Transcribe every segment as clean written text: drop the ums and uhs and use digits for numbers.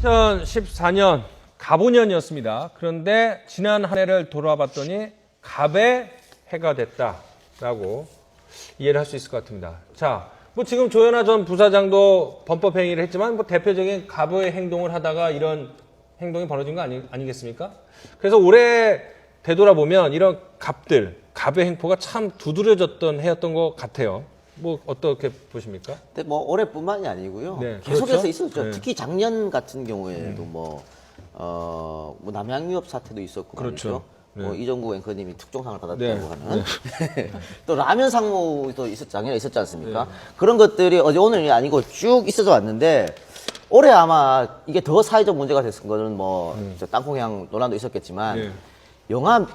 2014년 갑오년이었습니다. 그런데 지난 한 해를 돌아봤더니 갑의 해가 됐다라고 이해를 할 수 있을 것 같습니다. 자, 뭐 지금 조현아 전 부사장도 범법행위를 했지만 뭐 대표적인 갑의 행동을 하다가 이런 행동이 벌어진 거 아니겠습니까? 그래서 올해 되돌아보면 이런 갑의 행포가 참 두드려졌던 해였던 것 같아요. 뭐 어떻게 보십니까? 근데 뭐 올해뿐만이 아니고요. 네, 계속해서 그렇죠? 있었죠. 네. 특히 작년 같은 경우에도 뭐 남양유업 사태도 있었고 그렇죠. 말이죠. 네. 뭐 이정구 앵커님이 특종상을 받았다고 네. 하는 또 라면 상무도 작년에 있었지 않습니까? 그런 것들이 어제 오늘이 아니고 쭉 있어져 왔는데 올해 아마 이게 더 사회적 문제가 됐을 거는 뭐 땅콩향 논란도 있었겠지만 네. 영화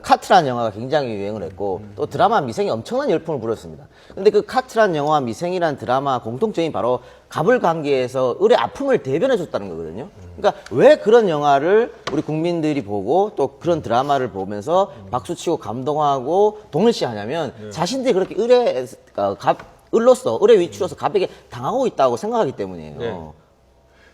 카트라는 영화가 굉장히 유행을 했고 또 드라마 미생이 엄청난 열풍을 불었습니다. 근데 그 카트라는 영화와 미생이라는 드라마 공통점이 바로 갑을 관계에서 을의 아픔을 대변해 줬다는 거거든요. 그러니까 왜 그런 영화를 우리 국민들이 보고 또 그런 드라마를 보면서 박수치고 감동하고 동일시하냐면 자신들이 그렇게 을로서 을의 위치로서 갑에게 당하고 있다고 생각하기 때문이에요. 네.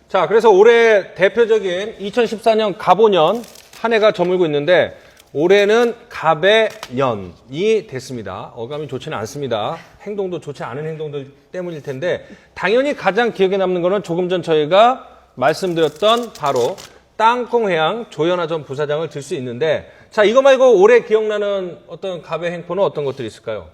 자, 그래서 올해 대표적인 2014년 갑오년 한 해가 저물고 있는데 올해는 갑의 년이 됐습니다. 어감이 좋지는 않습니다. 행동도 좋지 않은 행동들 때문일 텐데 당연히 가장 기억에 남는 거는 조금 전 저희가 말씀드렸던 바로 땅콩해양 조현아 전 부사장을 들 수 있는데 자, 이거 말고 올해 기억나는 어떤 갑의 행포는 어떤 것들이 있을까요?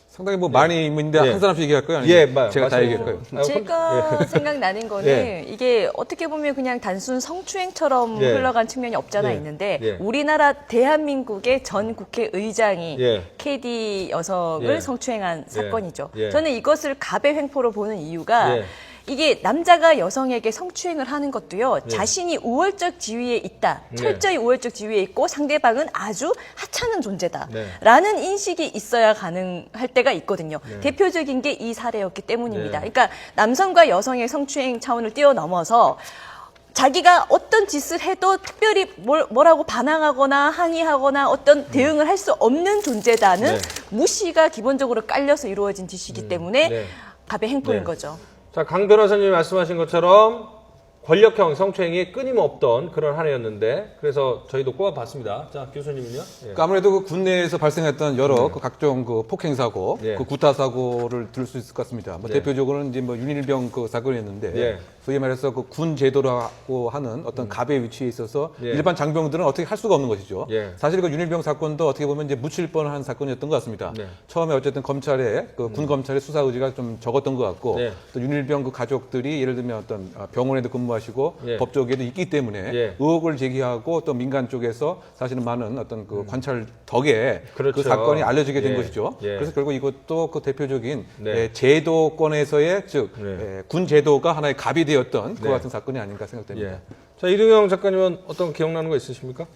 상당히 뭐 많이 있는데 예. 한 사람씩 얘기할까요? 예, 아니면 제가 다 말씀해 얘기할까요? 주세요. 제가 생각나는 거는 예. 이게 어떻게 보면 그냥 단순 성추행처럼 예. 흘러간 측면이 없잖아 예. 있는데 예. 우리나라 대한민국의 전 국회의장이 예. KD 여성을 예. 성추행한 사건이죠. 예. 저는 이것을 갑의 횡포로 보는 이유가 예. 이게 남자가 여성에게 성추행을 하는 것도요. 자신이 우월적 지위에 있다. 철저히 우월적 지위에 있고 상대방은 아주 하찮은 존재다라는 인식이 있어야 가능할 때가 있거든요. 대표적인 게 이 사례였기 때문입니다. 그러니까 남성과 여성의 성추행 차원을 뛰어넘어서 자기가 어떤 짓을 해도 특별히 뭐라고 반항하거나 항의하거나 어떤 대응을 할 수 없는 존재다는 무시가 기본적으로 깔려서 이루어진 짓이기 때문에 갑의 행포인 거죠. 자, 강 변호사님이 말씀하신 것처럼 권력형 성추행이 끊임없던 그런 한 해였는데 그래서 저희도 꼽아봤습니다. 자, 교수님은요? 예. 그러니까 아무래도 그 군내에서 발생했던 여러 그 각종 그 폭행 사고, 예. 그 구타 사고를 들 수 있을 것 같습니다. 뭐 예. 대표적으로는 이제 뭐 윤일병 그 사건이었는데, 예. 소위 말해서 그 군 제도라고 하는 어떤 갑의 위치에 있어서 예. 일반 장병들은 어떻게 할 수가 없는 것이죠. 예. 사실 그 윤일병 사건도 어떻게 보면 이제 묻힐 뻔한 사건이었던 것 같습니다. 네. 처음에 어쨌든 검찰의 그 군 검찰의 수사 의지가 좀 적었던 것 같고, 네. 또 윤일병 그 가족들이 예를 들면 어떤 병원에도 근무하시고 예. 법조계도 있기 때문에 예. 의혹을 제기하고 또 민간 쪽에서 사실은 많은 어떤 그 관찰 덕에 그렇죠. 그 사건이 알려지게 된 예. 것이죠. 예. 그래서 결국 이것도 그 대표적인 네. 제도권에서의 즉 네. 군 제도가 하나의 갑이 되었던 네. 그와 같은 사건이 아닌가 생각됩니다. 예. 자, 이등영 작가님은 어떤 기억나는 거 있으십니까?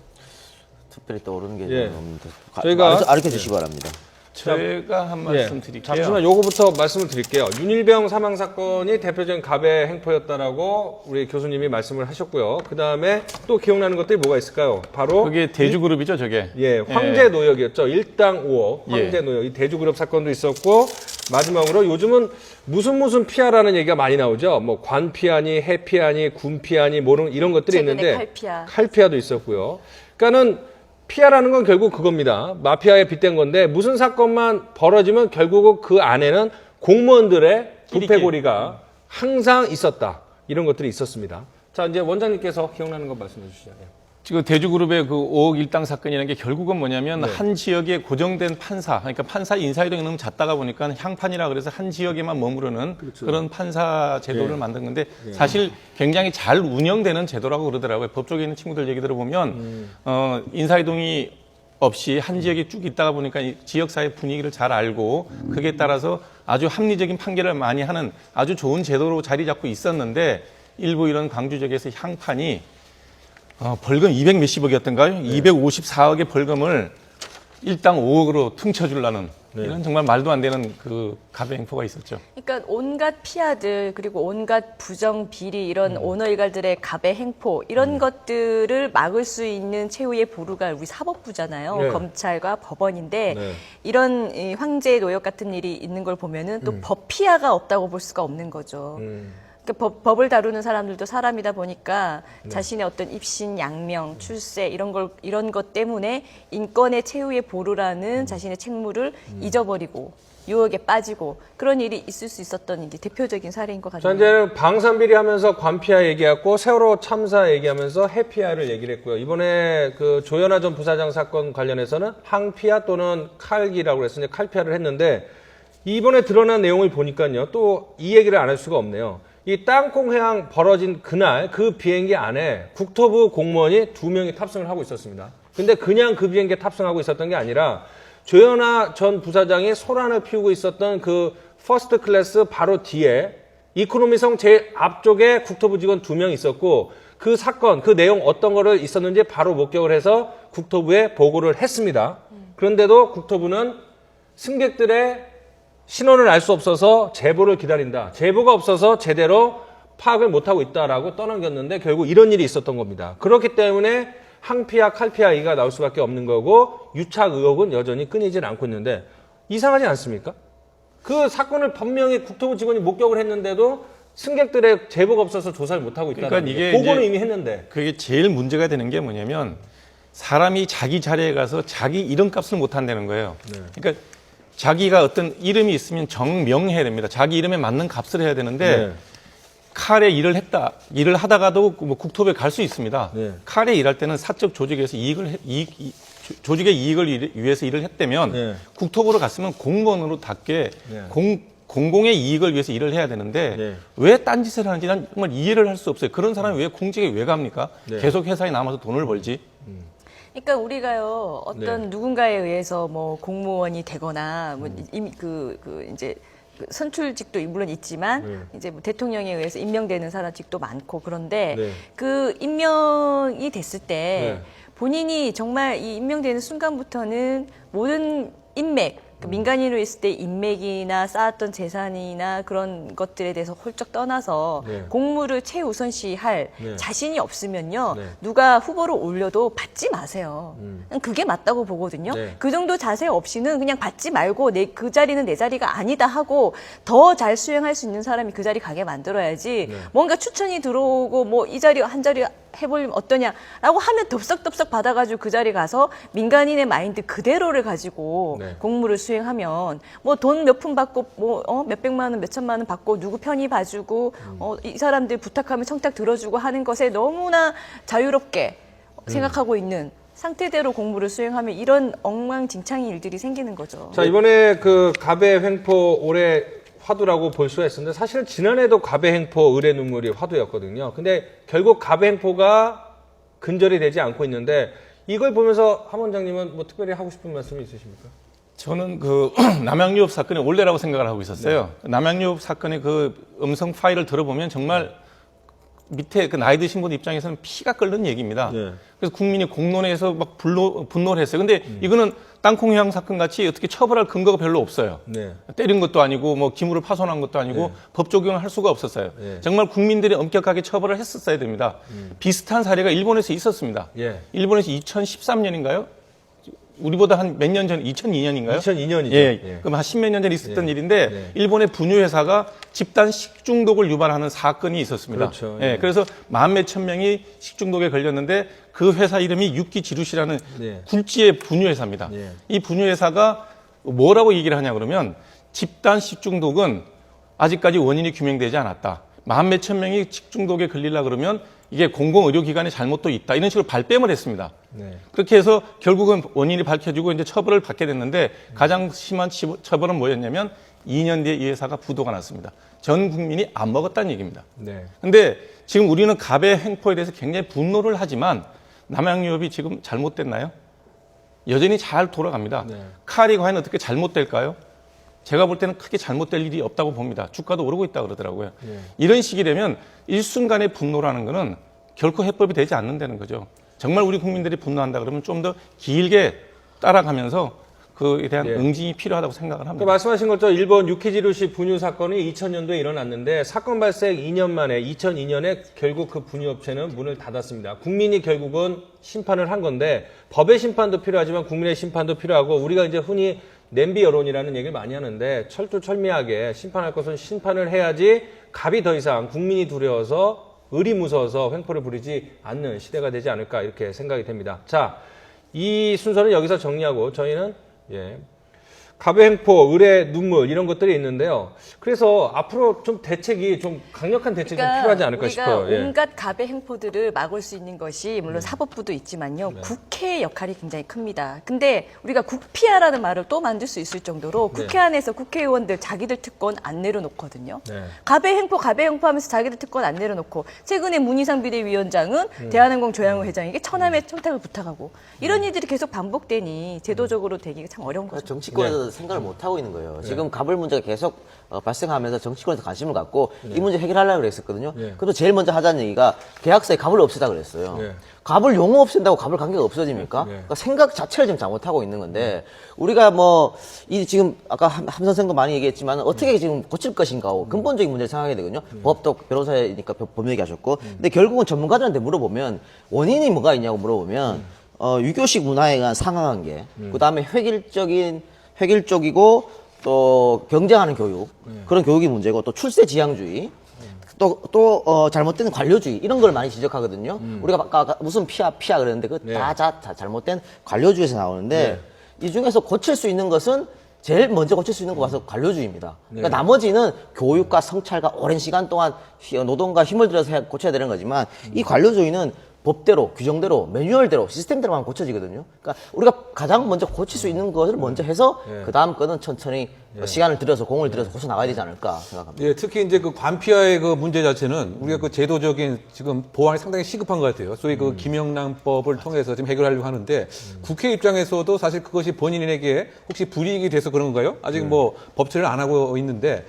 특별히 떠오르는 게 예. 없는데 저희가- 알려 주시기 바랍니다. 제가 한 말씀 드릴게요. 잠시만 요거부터 말씀을 드릴게요. 윤일병 사망 사건이 대표적인 갑의 행포였다라고 우리 교수님이 말씀을 하셨고요. 그 다음에 또 기억나는 것들이 뭐가 있을까요? 바로 그게 대주그룹이죠, 저게. 예, 황제 노역이었죠. 일당 5억 황제 예. 노역. 이 대주그룹 사건도 있었고 마지막으로 요즘은 무슨 피아라는 얘기가 많이 나오죠. 뭐 관피아니, 해피아니, 군피아니 뭐 이런 것들이 최근에 있는데 칼피아. 도 있었고요. 그러니까는 피아라는 건 결국 그겁니다. 마피아에 빗댄 건데 무슨 사건만 벌어지면 결국은 그 안에는 공무원들의 부패고리가 항상 있었다. 이런 것들이 있었습니다. 자, 이제 원장님께서 기억나는 거 말씀해 주시죠. 예. 지금 대주그룹의 그 5억 일당 사건이라는 게 결국은 뭐냐면 한 지역에 고정된 판사, 그러니까 판사 인사이동이 너무 잦다가 보니까 향판이라 그래서 한 지역에만 머무르는 그런 판사 제도를 만든 건데 사실 굉장히 잘 운영되는 제도라고 그러더라고요. 법조계 있는 친구들 얘기 들어보면 인사이동이 없이 한 지역에 쭉 있다가 보니까 이 지역사회 분위기를 잘 알고 그에 따라서 아주 합리적인 판결을 많이 하는 아주 좋은 제도로 자리 잡고 있었는데 일부 이런 광주 지역에서 향판이 벌금 200 몇십억이었던가요? 254억의 벌금을 일당 5억으로 퉁쳐주려는 이런 정말 말도 안 되는 그 갑의 행포가 있었죠. 그러니까 온갖 피아들 그리고 온갖 부정 비리 이런 오너 일갈들의 갑의 행포 이런 것들을 막을 수 있는 최후의 보루가 우리 사법부잖아요. 네. 검찰과 법원인데 네. 이런 이 황제 노역 같은 일이 있는 걸 보면은 또 법 피아가 없다고 볼 수가 없는 거죠. 그러니까 법을 다루는 사람들도 사람이다 보니까 자신의 어떤 입신, 양명, 출세 이런 것 때문에 인권의 최후의 보루라는 자신의 책무를 잊어버리고 유혹에 빠지고 그런 일이 있을 수 있었던 이제 대표적인 사례인 것 자, 같아요. 이제 방산비리 하면서 관피아 얘기했고 세월호 참사 얘기하면서 해피아를 얘기를 했고요. 이번에 그 조현아 전 부사장 사건 관련해서는 항피아 또는 칼기라고 해서 이제 칼피아를 했는데 이번에 드러난 내용을 보니까요. 또 이 얘기를 안 할 수가 없네요. 이 땅콩 해양 벌어진 그날 그 비행기 안에 국토부 공무원이 2명이 탑승을 하고 있었습니다. 근데 그냥 그 비행기에 탑승하고 있었던 게 아니라 조현아 전 부사장이 소란을 피우고 있었던 그 퍼스트 클래스 바로 뒤에 이코노미성 제일 앞쪽에 국토부 직원 2명 있었고 그 사건, 그 내용 어떤 거를 있었는지 바로 목격을 해서 국토부에 보고를 했습니다. 그런데도 국토부는 승객들의 신원을 알 수 없어서 제보를 기다린다. 제보가 없어서 제대로 파악을 못하고 있다라고 떠넘겼는데 결국 이런 일이 있었던 겁니다. 그렇기 때문에 항피아, 칼피아 얘기가 나올 수밖에 없는 거고 유착 의혹은 여전히 끊이질 않고 있는데 이상하지 않습니까? 그 사건을 분명히 국토부 직원이 목격을 했는데도 승객들의 제보가 없어서 조사를 못하고 있다는 그러니까 이게 보고는 이제 이미 했는데 그게 제일 문제가 되는 게 뭐냐면 사람이 자기 자리에 가서 자기 이름값을 못 한다는 거예요. 그러니까 자기가 어떤 이름이 있으면 정명해야 됩니다. 자기 이름에 맞는 값을 해야 되는데 칼에 일을 했다. 일을 하다가도 뭐 국토부에 갈 수 있습니다. 네. 칼에 일할 때는 사적 조직에서 조직의 이익을 위해서 일을 했다면 네. 국토부로 갔으면 공무원으로답게 네. 공공의 이익을 위해서 일을 해야 되는데 네. 왜 딴짓을 하는지 난 정말 이해를 할 수 없어요. 그런 사람이 왜 공직에 왜 갑니까? 네. 계속 회사에 남아서 돈을 벌지. 그러니까 우리가요 어떤 누군가에 의해서 뭐 공무원이 되거나 뭐 이미 이제 그 선출직도 물론 있지만 이제 뭐 대통령에 의해서 임명되는 사람직도 많고 그런데 네. 그 임명이 됐을 때 네. 본인이 정말 이 임명되는 순간부터는 모든 인맥 그 민간인으로 있을 때 인맥이나 쌓았던 재산이나 그런 것들에 대해서 홀쩍 떠나서 네. 공무를 최우선시할 네. 자신이 없으면요 네. 누가 후보로 올려도 받지 마세요. 그게 맞다고 보거든요. 네. 그 정도 자세 없이는 그냥 받지 말고 그 자리는 내 자리가 아니다 하고 더 잘 수행할 수 있는 사람이 그 자리 가게 만들어야지 뭔가 추천이 들어오고 뭐 이 자리 한 자리 해보면 어떠냐라고 하면 덥석덥석 받아가지고 그 자리 가서 민간인의 마인드 그대로를 가지고 네. 공무를 수행하면 뭐 돈 몇 푼 받고 뭐 몇백만 원, 몇천만 원 받고 누구 편히 봐주고 이 사람들 부탁하면 청탁 들어주고 하는 것에 너무나 자유롭게 생각하고 있는 상태대로 공무를 수행하면 이런 엉망진창인 일들이 생기는 거죠. 자, 이번에 그 갑의 횡포 올해 화두라고 볼 수가 있었는데 사실 지난해도 갑의 횡포 을의 눈물이 화두였거든요. 근데 결국 갑의 횡포가 근절이 되지 않고 있는데 이걸 보면서 함 원장님은 뭐 특별히 하고 싶은 말씀이 있으십니까? 저는 그 남양유업 사건이 원래라고 생각을 하고 있었어요. 남양유업 사건의 그 음성 파일을 들어보면 정말 밑에 그 나이 드신 분 입장에서는 피가 끓는 얘기입니다. 네. 그래서 국민이 공론에서 막 분노를 했어요. 근데 이거는 땅콩 해양 사건 같이 어떻게 처벌할 근거가 별로 없어요. 네. 때린 것도 아니고 뭐 기물을 파손한 것도 아니고 법 적용을 할 수가 없었어요. 네. 정말 국민들이 엄격하게 처벌을 했었어야 됩니다. 비슷한 사례가 일본에서 있었습니다. 예. 일본에서 2013년인가요? 우리보다 한 몇 년 전, 2002년인가요? 2002년이죠. 예. 그럼 한 10몇 년 전에 있었던 예. 일인데 예. 일본의 분유회사가 집단 식중독을 유발하는 사건이 있었습니다. 그렇죠. 예. 예. 그래서 만 몇천 명이 식중독에 걸렸는데 그 회사 이름이 육기지루시라는 예. 굴지의 분유회사입니다. 예. 이 분유회사가 뭐라고 얘기를 하냐 그러면 집단 식중독은 아직까지 원인이 규명되지 않았다. 만 몇천 명이 식중독에 걸리려 그러면 이게 공공의료기관의 잘못도 있다. 이런 식으로 발뺌을 했습니다. 네. 그렇게 해서 결국은 원인이 밝혀지고 이제 처벌을 받게 됐는데 가장 심한 처벌은 뭐였냐면 2년 뒤에 이 회사가 부도가 났습니다. 전 국민이 안 먹었다는 얘기입니다. 네. 근데 지금 우리는 갑의 횡포에 대해서 굉장히 분노를 하지만 남양유업이 지금 잘못됐나요? 여전히 잘 돌아갑니다. 네. 칼이 과연 어떻게 잘못될까요? 제가 볼 때는 크게 잘못될 일이 없다고 봅니다. 주가도 오르고 있다 그러더라고요. 네. 이런 식이 되면 일순간의 분노라는 거는 결코 해법이 되지 않는다는 거죠. 정말 우리 국민들이 분노한다 그러면 좀 더 길게 따라가면서 그에 대한 예. 응징이 필요하다고 생각을 합니다. 그 말씀하신 것처럼 일본 유키지루시 분유 사건이 2000년도에 일어났는데 사건 발생 2년 만에 2002년에 결국 그 분유업체는 문을 닫았습니다. 국민이 결국은 심판을 한 건데 법의 심판도 필요하지만 국민의 심판도 필요하고 우리가 이제 흔히 냄비 여론이라는 얘기를 많이 하는데 철두철미하게 심판할 것은 심판을 해야지 갑이 더 이상 국민이 두려워서 을이 무서워서 횡포를 부리지 않는 시대가 되지 않을까 이렇게 생각이 됩니다. 자, 이 순서는 여기서 정리하고 저희는 갑의 횡포, 을의 눈물 이런 것들이 있는데요. 그래서 앞으로 좀 대책이 좀 강력한 대책이 좀 필요하지 않을까 싶어요. 우리가 온갖 갑의 행포들을 막을 수 있는 것이 물론 사법부도 있지만요. 국회의 역할이 굉장히 큽니다. 근데 우리가 국피하라는 말을 또 만들 수 있을 정도로 국회 안에서 국회의원들 자기들 특권 안 내려놓거든요. 갑의 행포 하면서 자기들 특권 안 내려놓고 최근에 문희상 비대위원장은 대한항공 조양호 회장에게 천함의 청탁을 부탁하고 이런 일들이 계속 반복되니 제도적으로 되기가 참 어려운 거죠. 정치권에서 생각을 못 하고 있는 거예요. 지금 갑을 문제가 계속 발생하면서 정치권에서 관심을 갖고 이 문제 해결하려고 그랬었거든요. 그래도 제일 먼저 하자는 얘기가 계약서에 갑을 없애자 그랬어요. 갑을 용어 없앤다고 갑을 관계가 없어집니까? 그러니까 생각 자체를 지금 잘못하고 있는 건데 우리가 이 지금 아까 함 선생도 많이 얘기했지만 어떻게 지금 고칠 것인가 하고 근본적인 문제를 생각하게 되거든요. 법도 변호사니까 법 얘기하셨고 근데 결국은 전문가들한테 물어보면 원인이 뭐가 있냐고 물어보면 유교식 문화에 의한 상하관계, 그다음에 획일적이고 또 경쟁하는 교육 그런 교육이 문제고 또 출세 지향주의 또 잘못된 관료주의 이런 걸 많이 지적하거든요. 우리가 아까 무슨 피하 그랬는데 그 다 잘못된 관료주의에서 나오는데 이 중에서 고칠 수 있는 것은 제일 먼저 고칠 수 있는 것은 관료주의입니다. 그러니까 나머지는 교육과 성찰과 오랜 시간 동안 노동과 힘을 들여서 고쳐야 되는 거지만 이 관료주의는 법대로, 규정대로, 매뉴얼대로, 시스템대로만 고쳐지거든요. 그러니까 우리가 가장 먼저 고칠 수 있는 것을 먼저 해서 그 다음 거는 천천히 시간을 들여서 공을 들여서 고쳐 나가야 되지 않을까 생각합니다. 예, 특히 이제 그 관피아의 그 문제 자체는 우리가 그 제도적인 지금 보완이 상당히 시급한 것 같아요. 소위 그 김영란법을 통해서 지금 해결하려고 하는데 국회 입장에서도 사실 그것이 본인에게 혹시 불이익이 돼서 그런 건가요? 아직 뭐 법처리를 안 하고 있는데